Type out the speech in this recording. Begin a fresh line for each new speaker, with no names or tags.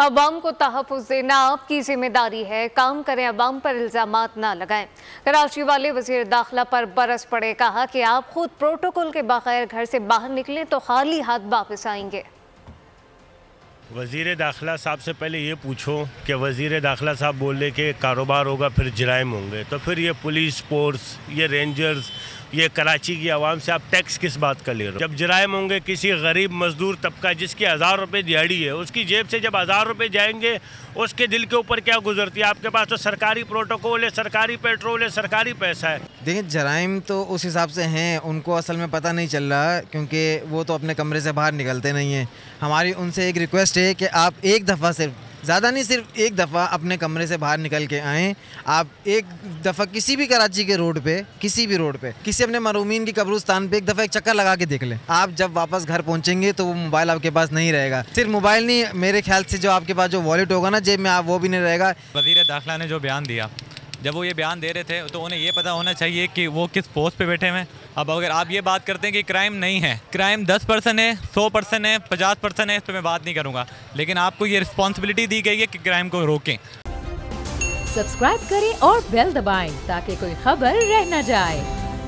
अवाम को तहफ़्फ़ुज़ देना आपकी जिम्मेदारी है, काम करें, अवाम पर इल्ज़ामात ना लगाएं। कराची वाले वज़ीर दाखिला पर बरस पड़े, कहा कि आप खुद प्रोटोकॉल के बगैर घर से बाहर निकलें तो खाली हाथ वापस आएंगे।
वज़ीर दाखिला साहब से पहले ये पूछो कि वज़ीर दाखिला साहब बोले कि कारोबार होगा फिर जराइम होंगे, तो फिर ये पुलिस फोर्स, ये रेंजर्स, ये कराची की आवाम से आप टैक्स किस बात का ले रहे हो? जब जराइम होंगे, किसी गरीब मजदूर तबका जिसकी 1000 रुपये दिहाड़ी है, उसकी जेब से जब 1000 रुपये जाएंगे, उसके दिल के ऊपर क्या गुजरती है? आपके पास तो सरकारी प्रोटोकॉल है, सरकारी पेट्रोल है, सरकारी पैसा है।
देखिए, जराइम तो उस हिसाब से हैं, उनको असल में पता नहीं चल रहा, क्योंकि वो तो अपने कमरे से बाहर निकलते नहीं हैं। हमारी उनसे एक रिक्वेस्ट है कि आप एक दफ़ा, सिर्फ ज़्यादा नहीं, सिर्फ एक दफ़ा अपने कमरे से बाहर निकल के आएँ। आप एक दफ़ा किसी भी कराची के रोड पे, किसी भी रोड पे, किसी अपने मरूमीन की कब्रिस्तान पे एक दफ़ा एक चक्कर लगा के देख लें। आप जब वापस घर पहुंचेंगे तो वो मोबाइल आपके पास नहीं रहेगा। सिर्फ मोबाइल नहीं, मेरे ख्याल से जो आपके पास जो वॉलेट होगा ना जेब में, आप वो भी नहीं रहेगा।
वज़ीर दाखिला ने जो बयान दिया, जब वो ये बयान दे रहे थे तो उन्हें ये पता होना चाहिए कि वो किस पोस्ट पे बैठे हुए हैं। अब अगर आप ये बात करते हैं कि क्राइम नहीं है, क्राइम 10% है, 100% है, 50% है, इस पर मैं बात नहीं करूँगा, लेकिन आपको ये रिस्पॉन्सिबिलिटी दी गई है कि क्राइम को रोकें।
सब्सक्राइब करें और बेल दबाएं ताकि कोई खबर रह न जाए।